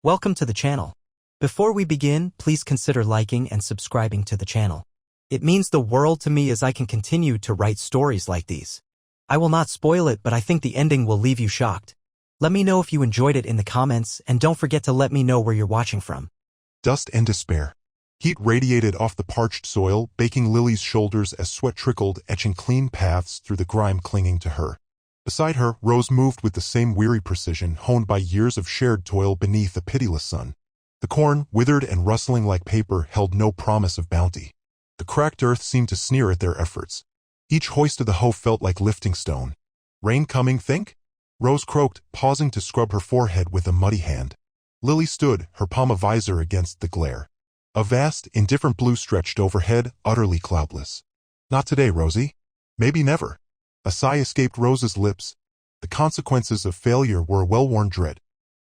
Welcome to the channel. Before we begin, please consider liking and subscribing to the channel. It means the world to me as I can continue to write stories like these. I will not spoil it, but I think the ending will leave you shocked. Let me know if you enjoyed it in the comments, and don't forget to let me know where you're watching from. Dust and despair. Heat radiated off the parched soil, baking Lily's shoulders as sweat trickled, etching clean paths through the grime clinging to her. Beside her, Rose moved with the same weary precision honed by years of shared toil beneath a pitiless sun. The corn, withered and rustling like paper, held no promise of bounty. The cracked earth seemed to sneer at their efforts. Each hoist of the hoe felt like lifting stone. Rain coming, think? Rose croaked, pausing to scrub her forehead with a muddy hand. Lily stood, her palm a visor against the glare. A vast, indifferent blue stretched overhead, utterly cloudless. Not today, Rosie. Maybe never. A sigh escaped Rose's lips. The consequences of failure were a well-worn dread.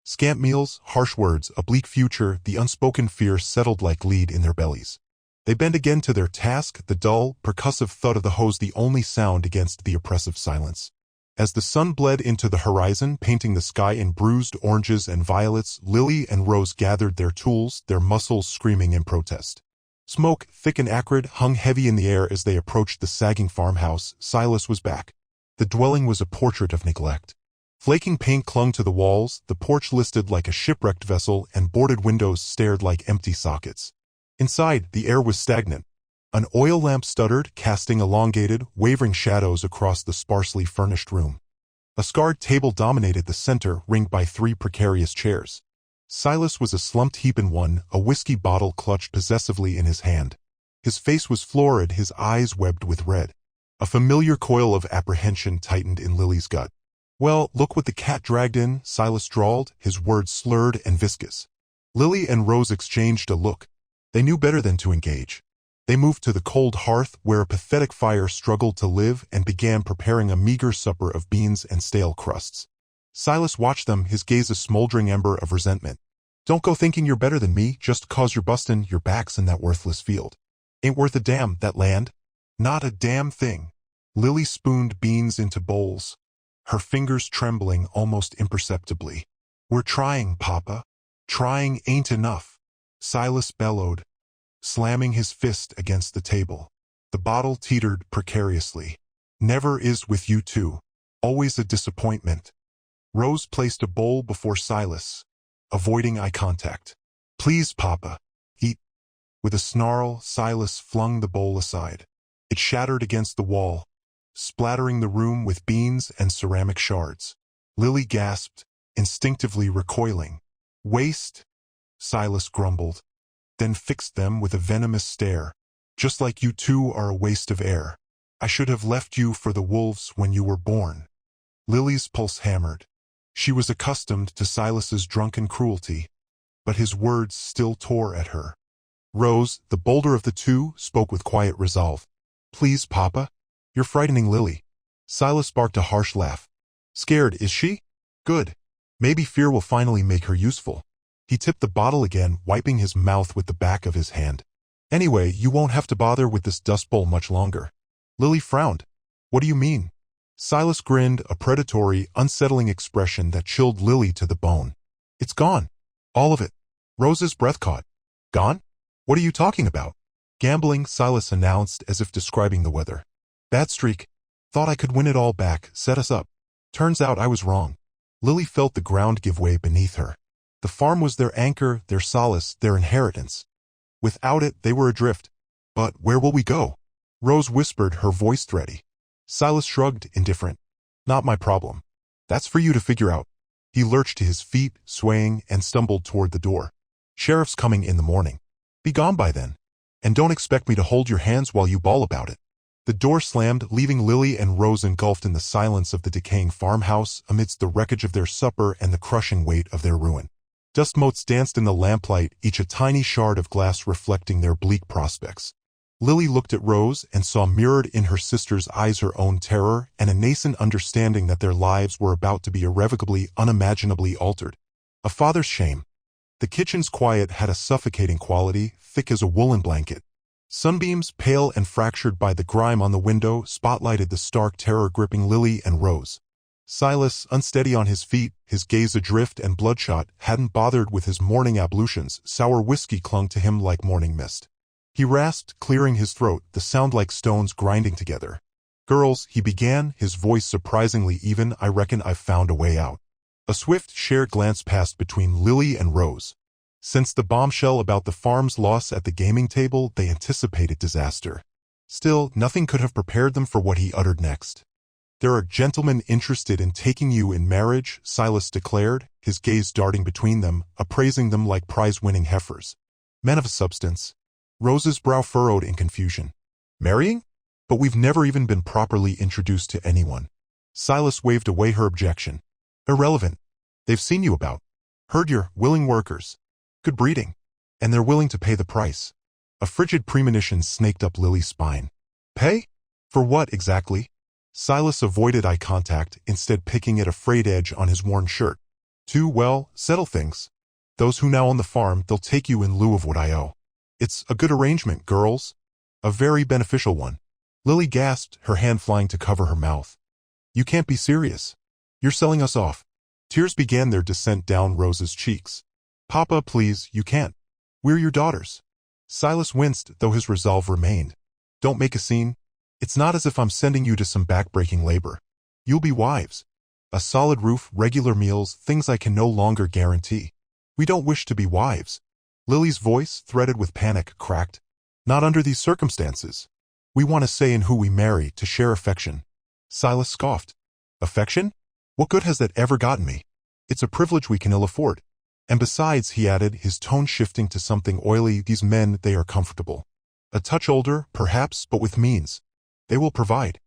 Scant meals, harsh words, a bleak future, the unspoken fear settled like lead in their bellies. They bent again to their task, the dull, percussive thud of the hose the only sound against the oppressive silence. As the sun bled into the horizon, painting the sky in bruised oranges and violets, Lily and Rose gathered their tools, their muscles screaming in protest. Smoke, thick and acrid, hung heavy in the air as they approached the sagging farmhouse. Silas was back. The dwelling was a portrait of neglect. Flaking paint clung to the walls, the porch listed like a shipwrecked vessel, and boarded windows stared like empty sockets. Inside, the air was stagnant. An oil lamp stuttered, casting elongated, wavering shadows across the sparsely furnished room. A scarred table dominated the center, ringed by 3 precarious chairs. Silas was a slumped heap in one, a whiskey bottle clutched possessively in his hand. His face was florid, his eyes webbed with red. A familiar coil of apprehension tightened in Lily's gut. "Well, look what the cat dragged in," Silas drawled, his words slurred and viscous. Lily and Rose exchanged a look. They knew better than to engage. They moved to the cold hearth, where a pathetic fire struggled to live, and began preparing a meager supper of beans and stale crusts. Silas watched them, his gaze a smoldering ember of resentment. "Don't go thinking you're better than me just 'cause you're bustin' your backs in that worthless field. Ain't worth a damn, that land. Not a damn thing." Lily spooned beans into bowls, her fingers trembling almost imperceptibly. "We're trying, Papa. Trying ain't enough," Silas bellowed, slamming his fist against the table. The bottle teetered precariously. "Never is with you two. Always a disappointment." Rose placed a bowl before Silas, avoiding eye contact. "Please, Papa, eat." With a snarl, Silas flung the bowl aside. It shattered against the wall, splattering the room with beans and ceramic shards. Lily gasped, instinctively recoiling. "Waste," Silas grumbled, then fixed them with a venomous stare. "Just like you two are a waste of air. I should have left you for the wolves when you were born." Lily's pulse hammered. She was accustomed to Silas's drunken cruelty, but his words still tore at her. Rose, the bolder of the two, spoke with quiet resolve. "Please, Papa. You're frightening Lily." Silas barked a harsh laugh. "Scared, is she? Good. Maybe fear will finally make her useful." He tipped the bottle again, wiping his mouth with the back of his hand. "Anyway, you won't have to bother with this dust bowl much longer." Lily frowned. "What do you mean?" Silas grinned, a predatory, unsettling expression that chilled Lily to the bone. "It's gone. All of it." Rose's breath caught. "Gone? What are you talking about?" "Gambling," Silas announced, as if describing the weather. "Bad streak. Thought I could win it all back, set us up. Turns out I was wrong." Lily felt the ground give way beneath her. The farm was their anchor, their solace, their inheritance. Without it, they were adrift. "But where will we go?" Rose whispered, her voice thready. Silas shrugged, indifferent. "Not my problem. That's for you to figure out." He lurched to his feet, swaying, and stumbled toward the door. "Sheriff's coming in the morning. Be gone by then. And don't expect me to hold your hands while you bawl about it." The door slammed, leaving Lily and Rose engulfed in the silence of the decaying farmhouse, amidst the wreckage of their supper and the crushing weight of their ruin. Dust motes danced in the lamplight, each a tiny shard of glass reflecting their bleak prospects. Lily looked at Rose and saw mirrored in her sister's eyes her own terror and a nascent understanding that their lives were about to be irrevocably, unimaginably altered. A father's shame. The kitchen's quiet had a suffocating quality, thick as a woolen blanket. Sunbeams, pale and fractured by the grime on the window, spotlighted the stark terror gripping Lily and Rose. Silas, unsteady on his feet, his gaze adrift and bloodshot, hadn't bothered with his morning ablutions. Sour whiskey clung to him like morning mist. He rasped, clearing his throat, the sound like stones grinding together. "Girls," he began, his voice surprisingly even, "I reckon I've found a way out." A swift, shared glance passed between Lily and Rose. Since the bombshell about the farm's loss at the gaming table, they anticipated disaster. Still, nothing could have prepared them for what he uttered next. "There are gentlemen interested in taking you in marriage," Silas declared, his gaze darting between them, appraising them like prize-winning heifers. "Men of substance." Rose's brow furrowed in confusion. "Marrying? But we've never even been properly introduced to anyone." Silas waved away her objection. "Irrelevant. They've seen you about. Heard you're willing workers. Good breeding. And they're willing to pay the price." A frigid premonition snaked up Lily's spine. "Pay? For what exactly?" Silas avoided eye contact, instead picking at a frayed edge on his worn shirt. Well, settle things. Those who now own the farm, they'll take you in lieu of what I owe. It's a good arrangement, girls. A very beneficial one." Lily gasped, her hand flying to cover her mouth. "You can't be serious. You're selling us off." Tears began their descent down Rose's cheeks. "Papa, please, you can't. We're your daughters." Silas winced, though his resolve remained. "Don't make a scene. It's not as if I'm sending you to some backbreaking labor. You'll be wives. A solid roof, regular meals, things I can no longer guarantee. We don't wish to be wives." Lily's voice, threaded with panic, cracked. "Not under these circumstances. We want a say in who we marry, to share affection." Silas scoffed. "Affection? What good has that ever gotten me? It's a privilege we can ill afford. And besides," he added, his tone shifting to something oily, "these men, they are comfortable. A touch older, perhaps, but with means. They will provide."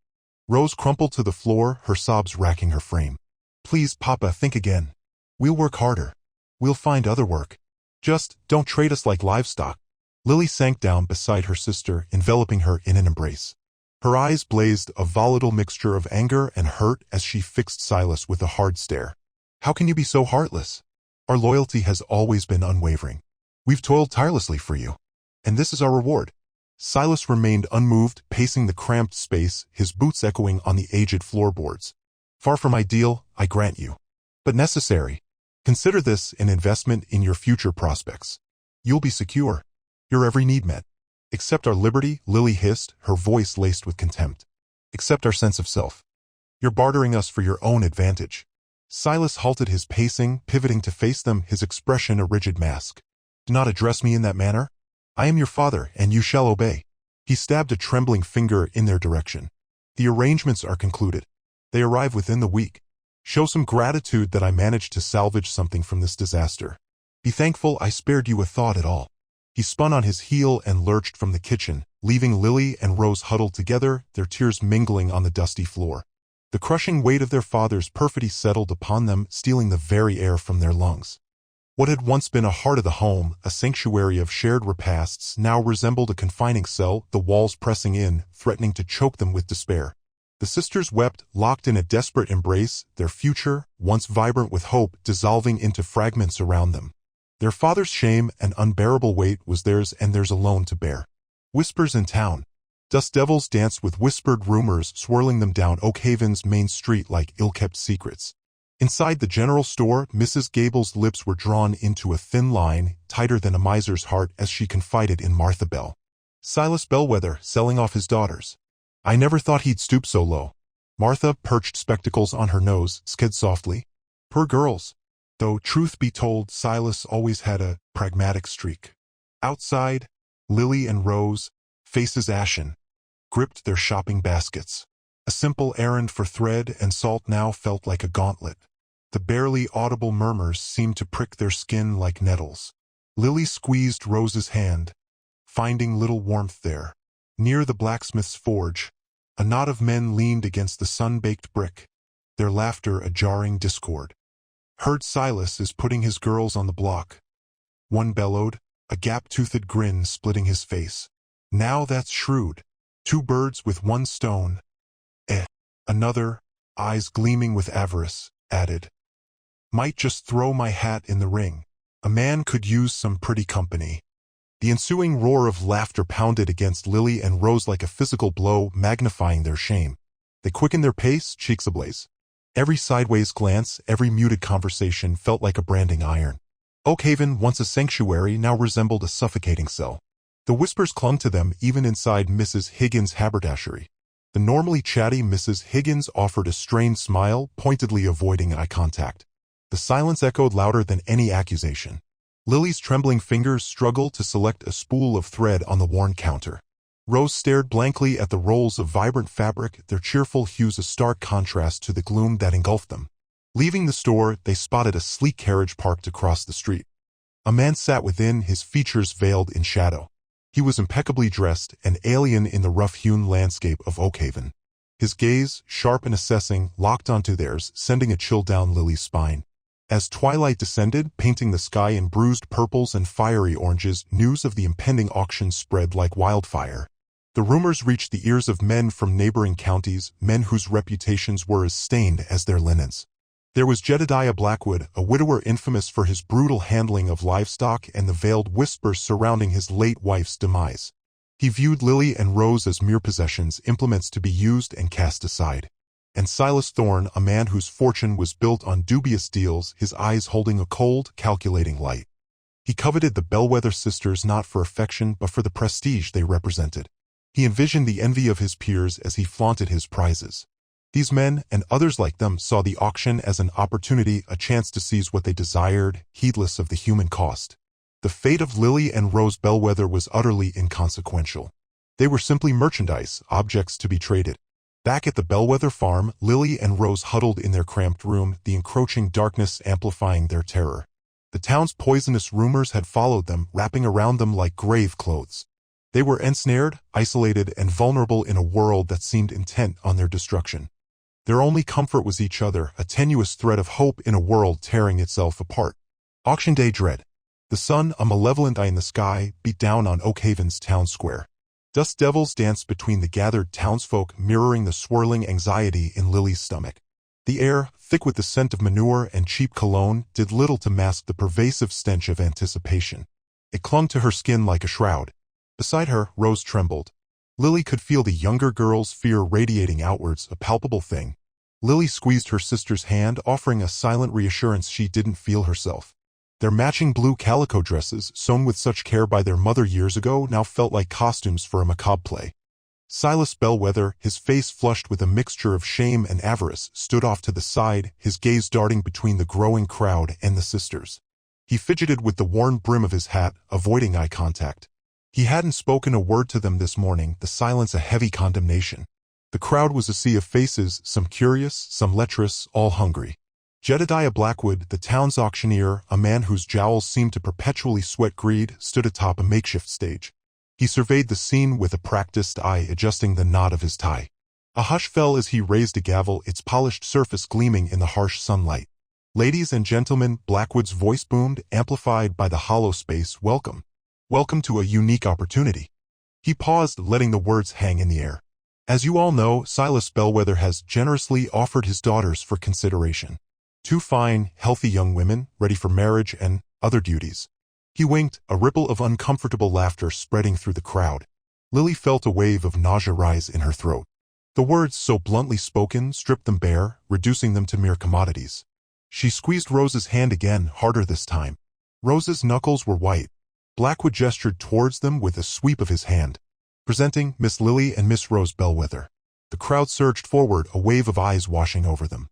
Rose crumpled to the floor, her sobs racking her frame. "Please, Papa, think again. We'll work harder. We'll find other work. Just don't trade us like livestock." Lily sank down beside her sister, enveloping her in an embrace. Her eyes blazed, a volatile mixture of anger and hurt, as she fixed Silas with a hard stare. "How can you be so heartless? Our loyalty has always been unwavering. We've toiled tirelessly for you. And this is our reward." Silas remained unmoved, pacing the cramped space, his boots echoing on the aged floorboards. "Far from ideal, I grant you. But necessary. Consider this an investment in your future prospects. You'll be secure. Your every need met. Except our liberty," Lily hissed, her voice laced with contempt. "Except our sense of self. You're bartering us for your own advantage." Silas halted his pacing, pivoting to face them, his expression a rigid mask. "Do not address me in that manner. I am your father, and you shall obey." He stabbed a trembling finger in their direction. "The arrangements are concluded. They arrive within the week. Show some gratitude that I managed to salvage something from this disaster. Be thankful I spared you a thought at all." He spun on his heel and lurched from the kitchen, leaving Lily and Rose huddled together, their tears mingling on the dusty floor. The crushing weight of their father's perfidy settled upon them, stealing the very air from their lungs. What had once been a heart of the home, a sanctuary of shared repasts, now resembled a confining cell, the walls pressing in, threatening to choke them with despair. The sisters wept, locked in a desperate embrace, their future, once vibrant with hope, dissolving into fragments around them. Their father's shame, an unbearable weight, was theirs and theirs alone to bear. Whispers in town. Dust devils danced with whispered rumors, swirling them down Oak Haven's main street like ill-kept secrets. Inside the general store, Mrs. Gable's lips were drawn into a thin line, tighter than a miser's heart, as she confided in Martha Bell. "Silas Bellwether, selling off his daughters. I never thought he'd stoop so low." Martha, perched spectacles on her nose, said softly. "Poor girls." Though, truth be told, Silas always had a pragmatic streak. Outside, Lily and Rose, faces ashen, gripped their shopping baskets. A simple errand for thread and salt now felt like a gauntlet. The barely audible murmurs seemed to prick their skin like nettles. Lily squeezed Rose's hand, finding little warmth there. Near the blacksmith's forge, a knot of men leaned against the sun-baked brick, their laughter a jarring discord. "Heard Silas is putting his girls on the block," one bellowed, a gap-toothed grin splitting his face. "Now that's shrewd. 2 birds with 1 stone. Another, eyes gleaming with avarice, added. "Might just throw my hat in the ring. A man could use some pretty company." The ensuing roar of laughter pounded against Lily and Rose like a physical blow, magnifying their shame. They quickened their pace, cheeks ablaze. Every sideways glance, every muted conversation felt like a branding iron. Oakhaven, once a sanctuary, now resembled a suffocating cell. The whispers clung to them even inside Mrs. Higgins' haberdashery. The normally chatty Mrs. Higgins offered a strained smile, pointedly avoiding eye contact. The silence echoed louder than any accusation. Lily's trembling fingers struggled to select a spool of thread on the worn counter. Rose stared blankly at the rolls of vibrant fabric, their cheerful hues a stark contrast to the gloom that engulfed them. Leaving the store, they spotted a sleek carriage parked across the street. A man sat within, his features veiled in shadow. He was impeccably dressed, an alien in the rough-hewn landscape of Oakhaven. His gaze, sharp and assessing, locked onto theirs, sending a chill down Lily's spine. As twilight descended, painting the sky in bruised purples and fiery oranges, news of the impending auction spread like wildfire. The rumors reached the ears of men from neighboring counties, men whose reputations were as stained as their linens. There was Jedediah Blackwood, a widower infamous for his brutal handling of livestock and the veiled whispers surrounding his late wife's demise. He viewed Lily and Rose as mere possessions, implements to be used and cast aside. And Silas Thorne, a man whose fortune was built on dubious deals, his eyes holding a cold, calculating light. He coveted the Bellwether sisters not for affection but for the prestige they represented. He envisioned the envy of his peers as he flaunted his prizes. These men, and others like them, saw the auction as an opportunity, a chance to seize what they desired, heedless of the human cost. The fate of Lily and Rose Bellwether was utterly inconsequential. They were simply merchandise, objects to be traded. Back at the Bellwether farm, Lily and Rose huddled in their cramped room, the encroaching darkness amplifying their terror. The town's poisonous rumors had followed them, wrapping around them like grave clothes. They were ensnared, isolated, and vulnerable in a world that seemed intent on their destruction. Their only comfort was each other, a tenuous thread of hope in a world tearing itself apart. Auction day dread. The sun, a malevolent eye in the sky, beat down on Oakhaven's town square. Dust devils danced between the gathered townsfolk, mirroring the swirling anxiety in Lily's stomach. The air, thick with the scent of manure and cheap cologne, did little to mask the pervasive stench of anticipation. It clung to her skin like a shroud. Beside her, Rose trembled. Lily could feel the younger girl's fear radiating outwards, a palpable thing. Lily squeezed her sister's hand, offering a silent reassurance she didn't feel herself. Their matching blue calico dresses, sewn with such care by their mother years ago, now felt like costumes for a macabre play. Silas Bellwether, his face flushed with a mixture of shame and avarice, stood off to the side, his gaze darting between the growing crowd and the sisters. He fidgeted with the worn brim of his hat, avoiding eye contact. He hadn't spoken a word to them this morning, the silence a heavy condemnation. The crowd was a sea of faces, some curious, some lecherous, all hungry. Jedediah Blackwood, the town's auctioneer, a man whose jowls seemed to perpetually sweat greed, stood atop a makeshift stage. He surveyed the scene with a practiced eye, adjusting the knot of his tie. A hush fell as he raised a gavel, its polished surface gleaming in the harsh sunlight. "Ladies and gentlemen," Blackwood's voice boomed, amplified by the hollow space, "welcome. Welcome to a unique opportunity." He paused, letting the words hang in the air. "As you all know, Silas Bellwether has generously offered his daughters for consideration. 2 fine, healthy young women, ready for marriage and other duties." He winked, a ripple of uncomfortable laughter spreading through the crowd. Lily felt a wave of nausea rise in her throat. The words, so bluntly spoken, stripped them bare, reducing them to mere commodities. She squeezed Rose's hand again, harder this time. Rose's knuckles were white. Blackwood gestured towards them with a sweep of his hand. "Presenting Miss Lily and Miss Rose Bellwether." The crowd surged forward, a wave of eyes washing over them.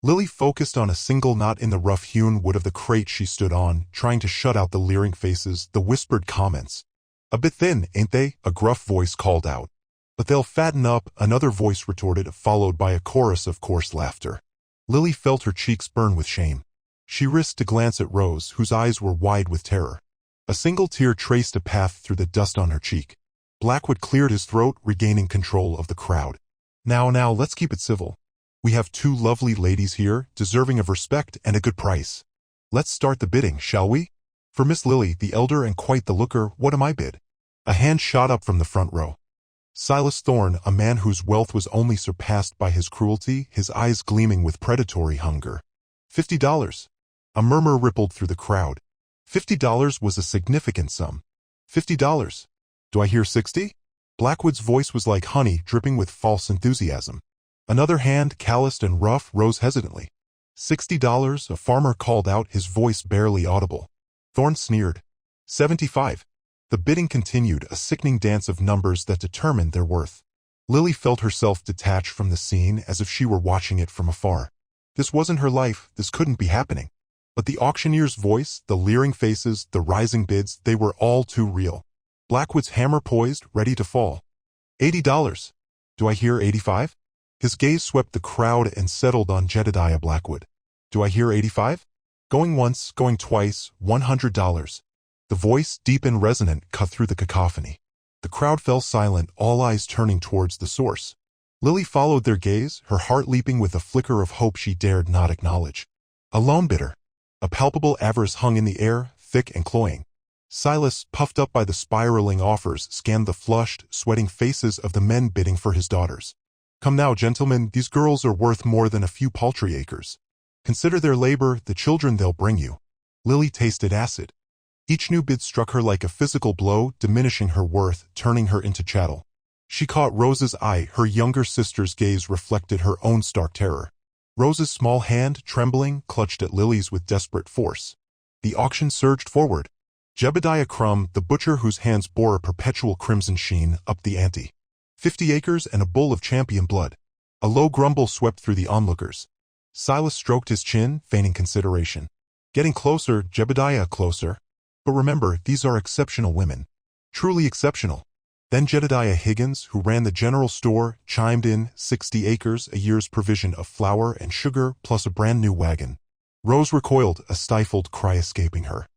Lily focused on a single knot in the rough-hewn wood of the crate she stood on, trying to shut out the leering faces, the whispered comments. "A bit thin, ain't they?" a gruff voice called out. "But they'll fatten up," another voice retorted, followed by a chorus of coarse laughter. Lily felt her cheeks burn with shame. She risked a glance at Rose, whose eyes were wide with terror. A single tear traced a path through the dust on her cheek. Blackwood cleared his throat, regaining control of the crowd. Now, let's keep it civil. We have 2 lovely ladies here, deserving of respect and a good price. Let's start the bidding, shall we? For Miss Lily, the elder and quite the looker, what am I bid?" A hand shot up from the front row. Silas Thorne, a man whose wealth was only surpassed by his cruelty, his eyes gleaming with predatory hunger. $50. A murmur rippled through the crowd. $50 was a significant sum. $50. Do I hear 60? Blackwood's voice was like honey, dripping with false enthusiasm. Another hand, calloused and rough, rose hesitantly. $60, a farmer called out, his voice barely audible. Thorne sneered. 75. The bidding continued, a sickening dance of numbers that determined their worth. Lily felt herself detach from the scene as if she were watching it from afar. This wasn't her life, this couldn't be happening. But the auctioneer's voice, the leering faces, the rising bids, they were all too real. Blackwood's hammer poised, ready to fall. $80. Do I hear 85? His gaze swept the crowd and settled on Jedediah Blackwood. Do I hear 85? Going once, going twice, $100. The voice, deep and resonant, cut through the cacophony. The crowd fell silent, all eyes turning towards the source. Lily followed their gaze, her heart leaping with a flicker of hope she dared not acknowledge. A lone bidder. A palpable avarice hung in the air, thick and cloying. Silas, puffed up by the spiraling offers, scanned the flushed, sweating faces of the men bidding for his daughters. Come now, gentlemen, these girls are worth more than a few paltry acres. Consider their labor, the children they'll bring you. Lily tasted acid. Each new bid struck her like a physical blow, diminishing her worth, turning her into chattel. She caught Rose's eye, her younger sister's gaze reflected her own stark terror. Rose's small hand, trembling, clutched at Lily's with desperate force. The auction surged forward. Jebediah Crumb, the butcher whose hands bore a perpetual crimson sheen, upped the ante. 50 acres and a bull of champion blood. A low grumble swept through the onlookers. Silas stroked his chin, feigning consideration. Getting closer, Jebediah, closer. But remember, these are exceptional women. Truly exceptional. Then Jedediah Higgins, who ran the general store, chimed in, 60 acres, a year's provision of flour and sugar, plus a brand new wagon. Rose recoiled, a stifled cry escaping her.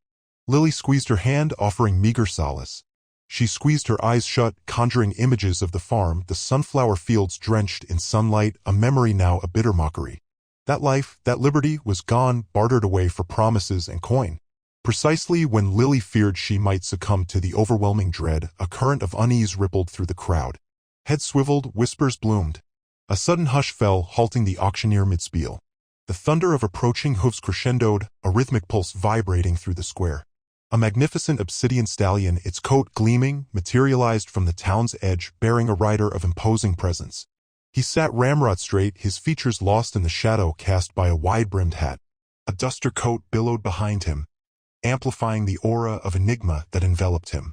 Lily squeezed her hand, offering meager solace. She squeezed her eyes shut, conjuring images of the farm, the sunflower fields drenched in sunlight, a memory now a bitter mockery. That life, that liberty, was gone, bartered away for promises and coin. Precisely when Lily feared she might succumb to the overwhelming dread, a current of unease rippled through the crowd. Heads swiveled, whispers bloomed. A sudden hush fell, halting the auctioneer mid-spiel. The thunder of approaching hooves crescendoed, a rhythmic pulse vibrating through the square. A magnificent obsidian stallion, its coat gleaming, materialized from the town's edge, bearing a rider of imposing presence. He sat ramrod straight, his features lost in the shadow cast by a wide-brimmed hat. A duster coat billowed behind him, amplifying the aura of enigma that enveloped him.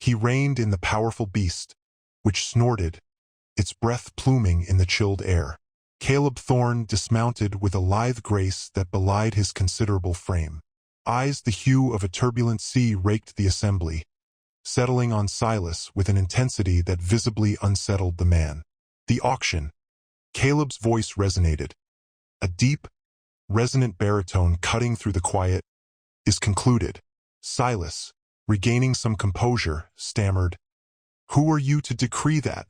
He reined in the powerful beast, which snorted, its breath pluming in the chilled air. Caleb Thorne dismounted with a lithe grace that belied his considerable frame. Eyes the hue of a turbulent sea raked the assembly, settling on Silas with an intensity that visibly unsettled the man. The auction. Caleb's voice resonated. A deep, resonant baritone cutting through the quiet, is concluded. Silas, regaining some composure, stammered, "Who are you to decree that?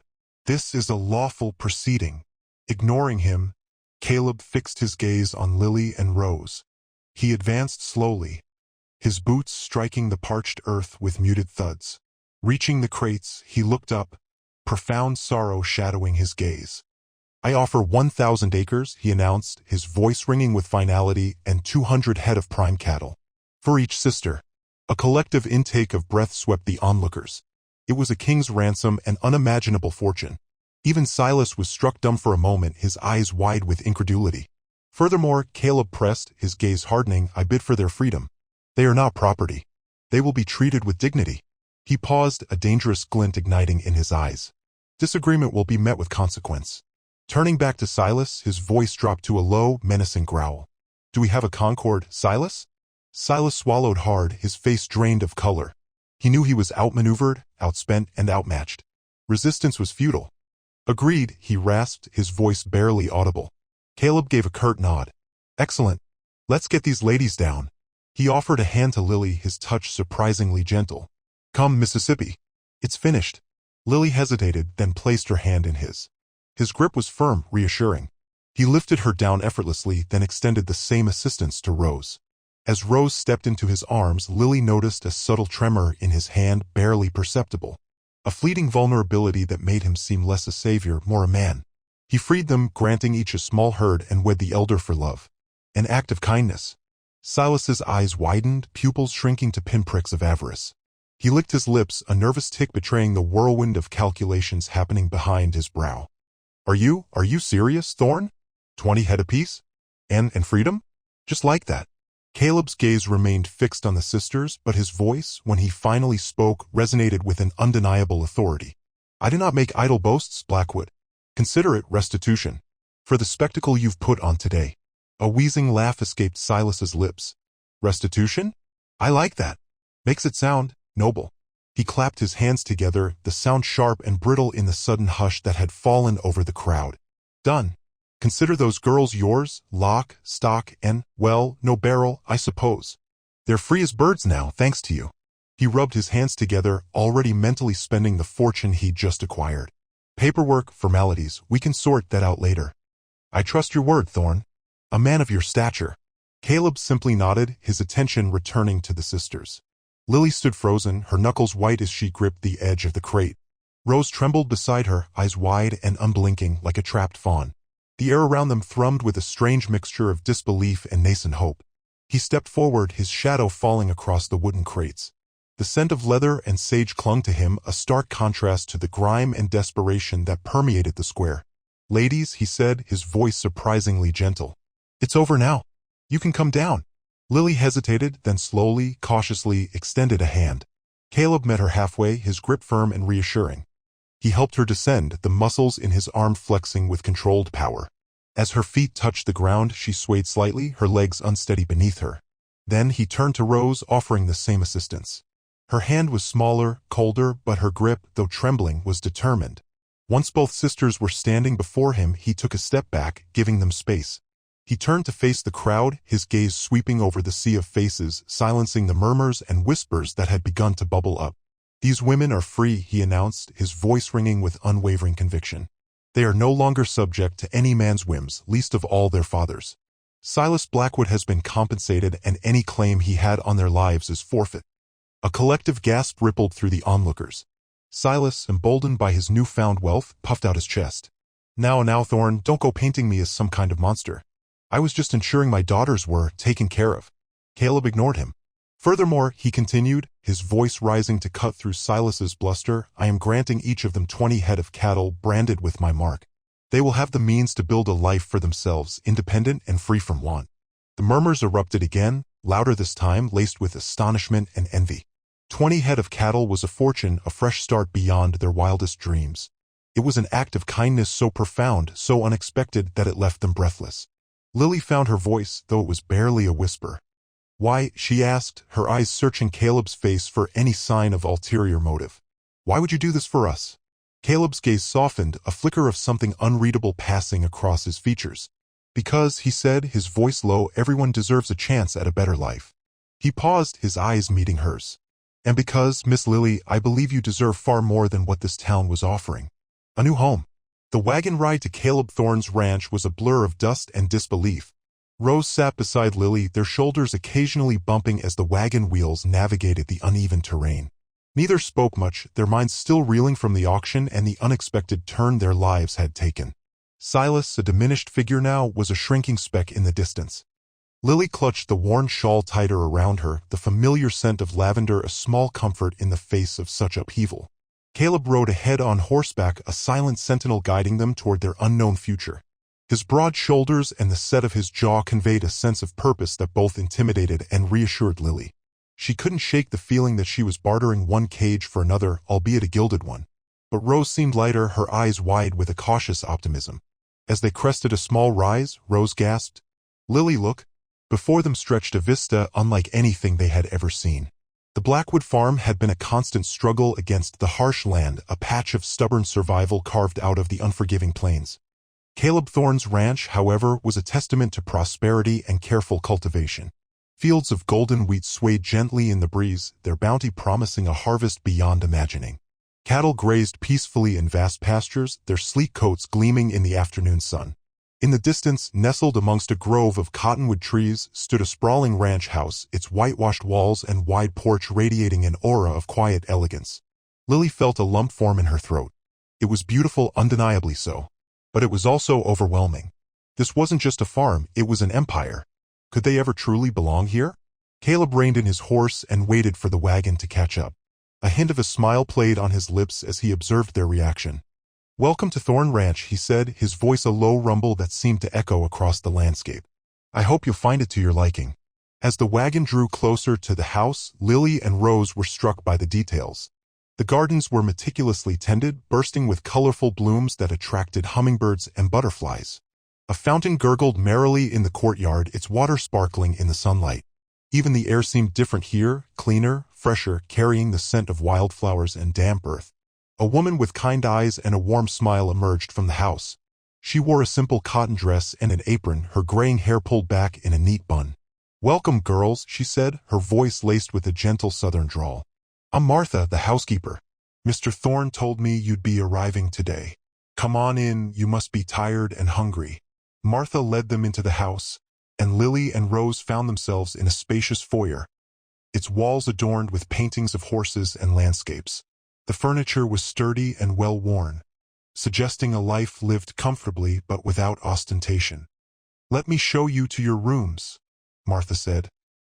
This is a lawful proceeding." Ignoring him, Caleb fixed his gaze on Lily and Rose. He advanced slowly, his boots striking the parched earth with muted thuds. Reaching the crates, he looked up, profound sorrow shadowing his gaze. "I offer 1,000 acres, he announced, his voice ringing with finality, and 200 head of prime cattle. For each sister. A collective intake of breath swept the onlookers. It was a king's ransom, an unimaginable fortune. Even Silas was struck dumb for a moment, his eyes wide with incredulity. Furthermore, Caleb pressed, his gaze hardening, "I bid for their freedom. They are not property. They will be treated with dignity." He paused, a dangerous glint igniting in his eyes. "Disagreement will be met with consequence." Turning back to Silas, his voice dropped to a low, menacing growl. "Do we have a concord, Silas?" Silas swallowed hard, his face drained of color. He knew he was outmaneuvered, outspent, and outmatched. Resistance was futile. "Agreed," he rasped, his voice barely audible. Caleb gave a curt nod. "Excellent. Let's get these ladies down." He offered a hand to Lily, his touch surprisingly gentle. "Come, Mississippi. It's finished." Lily hesitated, then placed her hand in his. His grip was firm, reassuring. He lifted her down effortlessly, then extended the same assistance to Rose. As Rose stepped into his arms, Lily noticed a subtle tremor in his hand, barely perceptible. A fleeting vulnerability that made him seem less a savior, more a man. He freed them, granting each a small herd, and wed the elder for love. An act of kindness. Silas's eyes widened, pupils shrinking to pinpricks of avarice. He licked his lips, a nervous tick betraying the whirlwind of calculations happening behind his brow. Are you serious, Thorn? 20 head apiece? And freedom? Just like that. Caleb's gaze remained fixed on the sisters, but his voice, when he finally spoke, resonated with an undeniable authority. I do not make idle boasts, Blackwood. Consider it restitution for the spectacle you've put on today. A wheezing laugh escaped Silas's lips. Restitution? I like that. Makes it sound noble. He clapped his hands together, the sound sharp and brittle in the sudden hush that had fallen over the crowd. Done. Consider those girls yours, lock, stock, and, well, no barrel, I suppose. They're free as birds now, thanks to you. He rubbed his hands together, already mentally spending the fortune he'd just acquired. Paperwork, formalities, we can sort that out later. I trust your word, Thorn. A man of your stature. Caleb simply nodded, his attention returning to the sisters. Lily stood frozen, her knuckles white as she gripped the edge of the crate. Rose trembled beside her, eyes wide and unblinking like a trapped fawn. The air around them thrummed with a strange mixture of disbelief and nascent hope. He stepped forward, his shadow falling across the wooden crates. The scent of leather and sage clung to him, a stark contrast to the grime and desperation that permeated the square. Ladies, he said, his voice surprisingly gentle. It's over now. You can come down. Lily hesitated, then slowly, cautiously extended a hand. Caleb met her halfway, his grip firm and reassuring. He helped her descend, the muscles in his arm flexing with controlled power. As her feet touched the ground, she swayed slightly, her legs unsteady beneath her. Then he turned to Rose, offering the same assistance. Her hand was smaller, colder, but her grip, though trembling, was determined. Once both sisters were standing before him, he took a step back, giving them space. He turned to face the crowd, his gaze sweeping over the sea of faces, silencing the murmurs and whispers that had begun to bubble up. These women are free, he announced, his voice ringing with unwavering conviction. They are no longer subject to any man's whims, least of all their father's. Silas Blackwood has been compensated, and any claim he had on their lives is forfeit. A collective gasp rippled through the onlookers. Silas, emboldened by his newfound wealth, puffed out his chest. Now, Thorn, don't go painting me as some kind of monster. I was just ensuring my daughters were taken care of. Caleb ignored him. Furthermore, he continued, his voice rising to cut through Silas's bluster, I am granting each of them 20 head of cattle branded with my mark. They will have the means to build a life for themselves, independent and free from want. The murmurs erupted again, louder this time, laced with astonishment and envy. 20 head of cattle was a fortune, a fresh start beyond their wildest dreams. It was an act of kindness so profound, so unexpected that it left them breathless. Lily found her voice, though it was barely a whisper. Why, she asked, her eyes searching Caleb's face for any sign of ulterior motive. Why would you do this for us? Caleb's gaze softened, a flicker of something unreadable passing across his features. Because, he said, his voice low, everyone deserves a chance at a better life. He paused, his eyes meeting hers. And because, Miss Lily, I believe you deserve far more than what this town was offering. A new home. The wagon ride to Caleb Thorne's ranch was a blur of dust and disbelief. Rose sat beside Lily, their shoulders occasionally bumping as the wagon wheels navigated the uneven terrain. Neither spoke much, their minds still reeling from the auction and the unexpected turn their lives had taken. Silas, a diminished figure now, was a shrinking speck in the distance. Lily clutched the worn shawl tighter around her, the familiar scent of lavender a small comfort in the face of such upheaval. Caleb rode ahead on horseback, a silent sentinel guiding them toward their unknown future. His broad shoulders and the set of his jaw conveyed a sense of purpose that both intimidated and reassured Lily. She couldn't shake the feeling that she was bartering one cage for another, albeit a gilded one. But Rose seemed lighter, her eyes wide with a cautious optimism. As they crested a small rise, Rose gasped, Lily, look. Before them stretched a vista unlike anything they had ever seen. The Blackwood farm had been a constant struggle against the harsh land, a patch of stubborn survival carved out of the unforgiving plains. Caleb Thorne's ranch, however, was a testament to prosperity and careful cultivation. Fields of golden wheat swayed gently in the breeze, their bounty promising a harvest beyond imagining. Cattle grazed peacefully in vast pastures, their sleek coats gleaming in the afternoon sun. In the distance, nestled amongst a grove of cottonwood trees, stood a sprawling ranch house, its whitewashed walls and wide porch radiating an aura of quiet elegance. Lily felt a lump form in her throat. It was beautiful, undeniably so. But it was also overwhelming. This wasn't just a farm, it was an empire. Could they ever truly belong here? Caleb reined in his horse and waited for the wagon to catch up. A hint of a smile played on his lips as he observed their reaction. "Welcome to Thorn Ranch," he said, his voice a low rumble that seemed to echo across the landscape. "I hope you'll find it to your liking." As the wagon drew closer to the house, Lily and Rose were struck by the details. The gardens were meticulously tended, bursting with colorful blooms that attracted hummingbirds and butterflies. A fountain gurgled merrily in the courtyard, its water sparkling in the sunlight. Even the air seemed different here, cleaner, fresher, carrying the scent of wildflowers and damp earth. A woman with kind eyes and a warm smile emerged from the house. She wore a simple cotton dress and an apron, her graying hair pulled back in a neat bun. "Welcome, girls," she said, her voice laced with a gentle southern drawl. "I'm Martha, the housekeeper. Mr. Thorne told me you'd be arriving today. Come on in, you must be tired and hungry." Martha led them into the house, and Lily and Rose found themselves in a spacious foyer, its walls adorned with paintings of horses and landscapes. The furniture was sturdy and well-worn, suggesting a life lived comfortably but without ostentation. "Let me show you to your rooms," Martha said,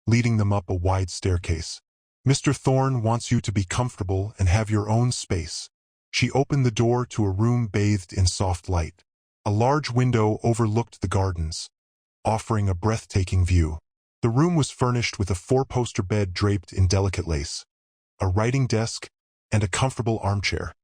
leading them up a wide staircase. "Mr. Thorne wants you to be comfortable and have your own space." She opened the door to a room bathed in soft light. A large window overlooked the gardens, offering a breathtaking view. The room was furnished with a four-poster bed draped in delicate lace, a writing desk, and a comfortable armchair.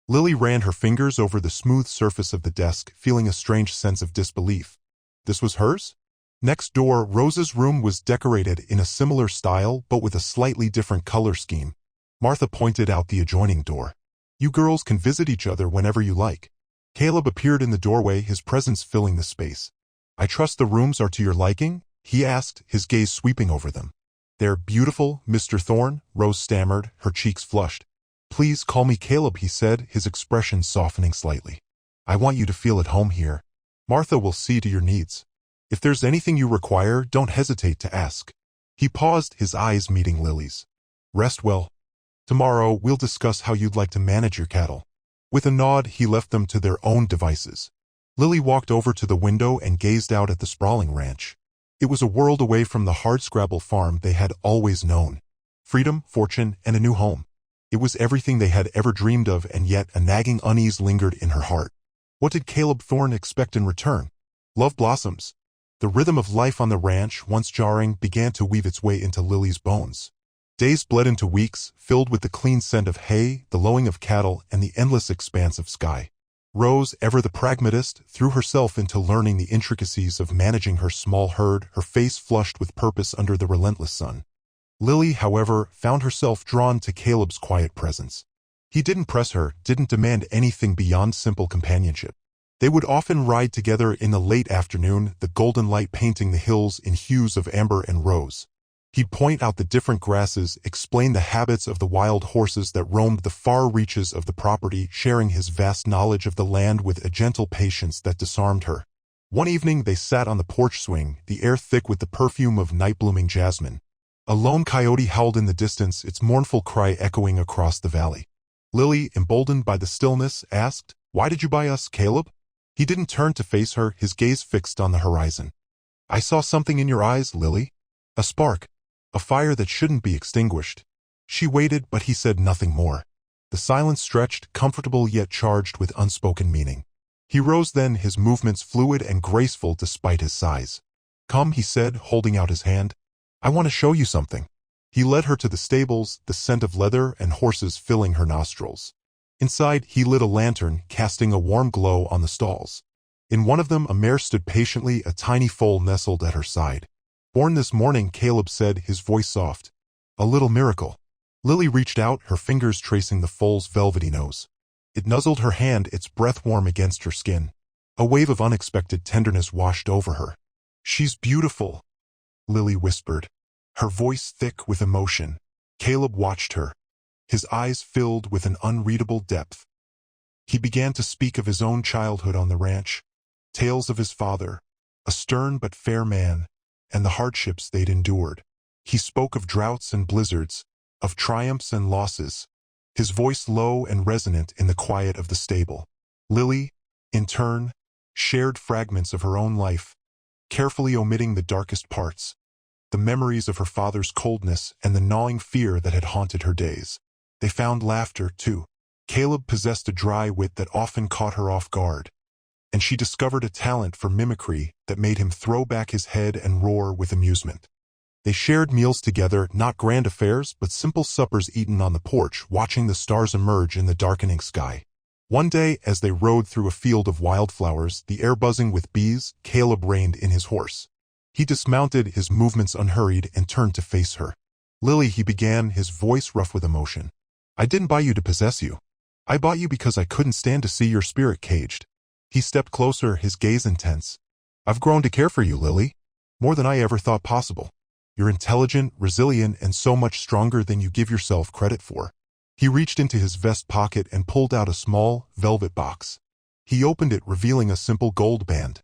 Lily ran her fingers over the smooth surface of the desk, feeling a strange sense of disbelief. This was hers? Next door, Rose's room was decorated in a similar style but with a slightly different color scheme. Martha pointed out the adjoining door. "You girls can visit each other whenever you like." Caleb appeared in the doorway, his presence filling the space. "I trust the rooms are to your liking?" he asked, his gaze sweeping over them. "They're beautiful, Mr. Thorne," Rose stammered, her cheeks flushed. "Please call me Caleb," he said, his expression softening slightly. "I want you to feel at home here. Martha will see to your needs. If there's anything you require, don't hesitate to ask." He paused, his eyes meeting Lily's. "Rest well. Tomorrow, we'll discuss how you'd like to manage your cattle." With a nod, he left them to their own devices. Lily walked over to the window and gazed out at the sprawling ranch. It was a world away from the hardscrabble farm they had always known. Freedom, fortune, and a new home. It was everything they had ever dreamed of, and yet a nagging unease lingered in her heart. What did Caleb Thorne expect in return? Love blossoms. The rhythm of life on the ranch, once jarring, began to weave its way into Lily's bones. Days bled into weeks, filled with the clean scent of hay, the lowing of cattle, and the endless expanse of sky. Rose, ever the pragmatist, threw herself into learning the intricacies of managing her small herd, her face flushed with purpose under the relentless sun. Lily, however, found herself drawn to Caleb's quiet presence. He didn't press her, didn't demand anything beyond simple companionship. They would often ride together in the late afternoon, the golden light painting the hills in hues of amber and rose. He'd point out the different grasses, explain the habits of the wild horses that roamed the far reaches of the property, sharing his vast knowledge of the land with a gentle patience that disarmed her. One evening they sat on the porch swing, the air thick with the perfume of night-blooming jasmine. A lone coyote howled in the distance, its mournful cry echoing across the valley. Lily, emboldened by the stillness, asked, "Why did you buy us, Caleb?" He didn't turn to face her, his gaze fixed on the horizon. "I saw something in your eyes, Lily. A spark. A fire that shouldn't be extinguished." She waited, but he said nothing more. The silence stretched, comfortable yet charged with unspoken meaning. He rose then, his movements fluid and graceful despite his size. "Come," he said, holding out his hand. "I want to show you something." He led her to the stables, the scent of leather and horses filling her nostrils. Inside, he lit a lantern, casting a warm glow on the stalls. In one of them, a mare stood patiently, a tiny foal nestled at her side. "Born this morning," Caleb said, his voice soft. "A little miracle." Lily reached out, her fingers tracing the foal's velvety nose. It nuzzled her hand, its breath warm against her skin. A wave of unexpected tenderness washed over her. "She's beautiful," Lily whispered, her voice thick with emotion. Caleb watched her, his eyes filled with an unreadable depth. He began to speak of his own childhood on the ranch, tales of his father, a stern but fair man, and the hardships they'd endured. He spoke of droughts and blizzards, of triumphs and losses, his voice low and resonant in the quiet of the stable. Lily, in turn, shared fragments of her own life, carefully omitting the darkest parts, the memories of her father's coldness and the gnawing fear that had haunted her days. They found laughter, too, Caleb possessed a dry wit that often caught her off guard, and she discovered a talent for mimicry that made him throw back his head and roar with amusement. They shared meals together, not grand affairs, but simple suppers eaten on the porch, watching the stars emerge in the darkening sky. One day, as they rode through a field of wildflowers, the air buzzing with bees, Caleb reined in his horse. He dismounted, his movements unhurried, and turned to face her. "Lily," he began, his voice rough with emotion. "I didn't buy you to possess you. I bought you because I couldn't stand to see your spirit caged." He stepped closer, his gaze intense. "I've grown to care for you, Lily. More than I ever thought possible. You're intelligent, resilient, and so much stronger than you give yourself credit for." He reached into his vest pocket and pulled out a small, velvet box. He opened it, revealing a simple gold band.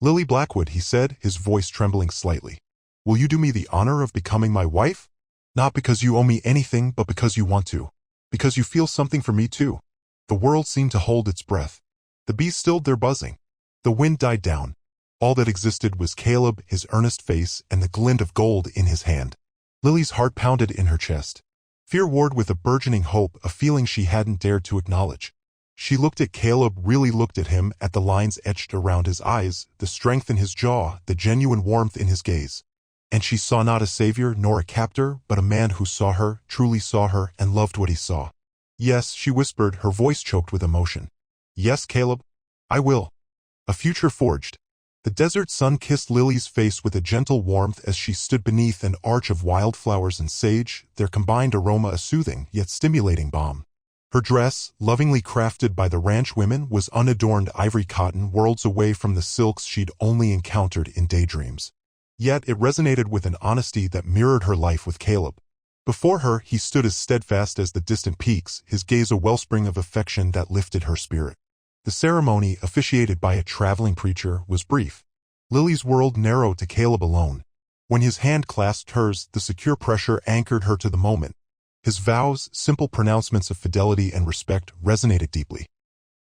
"Lily Blackwood," he said, his voice trembling slightly. "Will you do me the honor of becoming my wife? Not because you owe me anything, but because you want to. Because you feel something for me too." The world seemed to hold its breath. The bees stilled their buzzing. The wind died down. All that existed was Caleb, his earnest face, and the glint of gold in his hand. Lily's heart pounded in her chest. Fear warred with a burgeoning hope, a feeling she hadn't dared to acknowledge. She looked at Caleb, really looked at him, at the lines etched around his eyes, the strength in his jaw, the genuine warmth in his gaze. And she saw not a savior nor a captor, but a man who saw her, truly saw her, and loved what he saw. "Yes," she whispered, her voice choked with emotion. "Yes, Caleb, I will." A future forged. The desert sun kissed Lily's face with a gentle warmth as she stood beneath an arch of wildflowers and sage, their combined aroma a soothing yet stimulating balm. Her dress, lovingly crafted by the ranch women, was unadorned ivory cotton, worlds away from the silks she'd only encountered in daydreams. Yet it resonated with an honesty that mirrored her life with Caleb. Before her, he stood as steadfast as the distant peaks, his gaze a wellspring of affection that lifted her spirit. The ceremony, officiated by a traveling preacher, was brief. Lily's world narrowed to Caleb alone. When his hand clasped hers, the secure pressure anchored her to the moment. His vows, simple pronouncements of fidelity and respect, resonated deeply.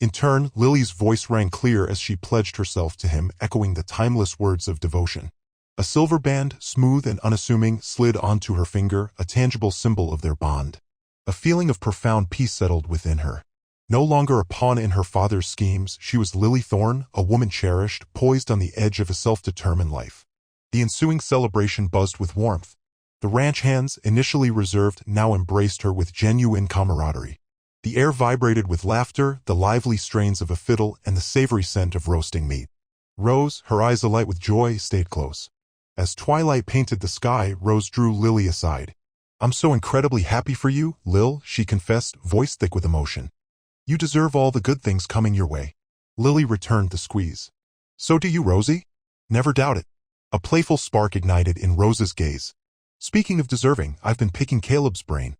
In turn, Lily's voice rang clear as she pledged herself to him, echoing the timeless words of devotion. A silver band, smooth and unassuming, slid onto her finger, a tangible symbol of their bond. A feeling of profound peace settled within her. No longer a pawn in her father's schemes, she was Lily Thorne, a woman cherished, poised on the edge of a self-determined life. The ensuing celebration buzzed with warmth. The ranch hands, initially reserved, now embraced her with genuine camaraderie. The air vibrated with laughter, the lively strains of a fiddle, and the savory scent of roasting meat. Rose, her eyes alight with joy, stayed close. As twilight painted the sky, Rose drew Lily aside. "I'm so incredibly happy for you, Lil," she confessed, voice thick with emotion. "You deserve all the good things coming your way." Lily returned the squeeze. "So do you, Rosie?" "Never doubt it." A playful spark ignited in Rose's gaze. "Speaking of deserving, I've been picking Caleb's brain."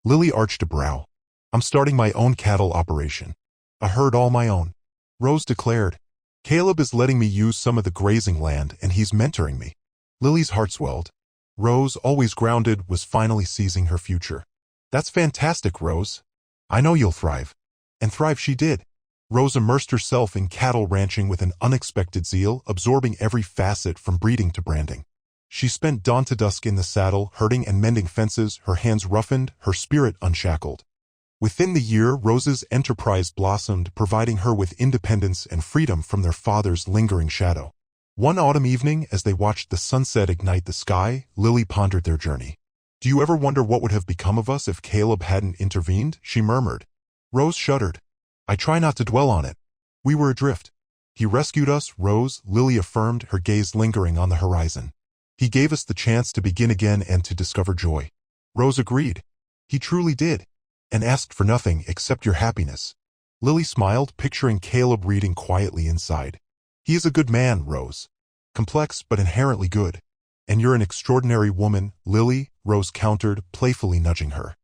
Lily arched a brow. "I'm starting my own cattle operation. A herd all my own," Rose declared. "Caleb is letting me use some of the grazing land, and he's mentoring me." Lily's heart swelled. Rose, always grounded, was finally seizing her future. "That's fantastic, Rose. I know you'll thrive." And thrive she did. Rose immersed herself in cattle ranching with an unexpected zeal, absorbing every facet from breeding to branding. She spent dawn to dusk in the saddle, herding and mending fences, her hands roughened, her spirit unshackled. Within the year, Rose's enterprise blossomed, providing her with independence and freedom from their father's lingering shadow. One autumn evening, as they watched the sunset ignite the sky, Lily pondered their journey. "Do you ever wonder what would have become of us if Caleb hadn't intervened?" she murmured. Rose shuddered. "I try not to dwell on it. We were adrift. He rescued us, Rose," Lily affirmed, her gaze lingering on the horizon. "He gave us the chance to begin again and to discover joy." Rose agreed. "He truly did, and asked for nothing except your happiness." Lily smiled, picturing Caleb reading quietly inside. "He is a good man, Rose. Complex but inherently good. And you're an extraordinary woman, Lily," Rose countered, playfully nudging her.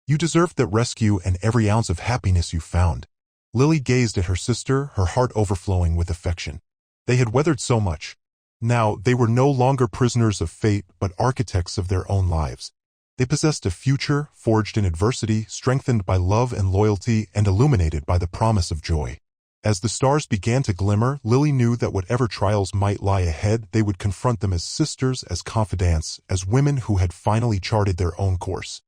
"You deserved that rescue and every ounce of happiness you found." Lily gazed at her sister, her heart overflowing with affection. They had weathered so much. Now they were no longer prisoners of fate, but architects of their own lives. They possessed a future, forged in adversity, strengthened by love and loyalty, and illuminated by the promise of joy. As the stars began to glimmer, Lily knew that whatever trials might lie ahead, they would confront them as sisters, as confidants, as women who had finally charted their own course.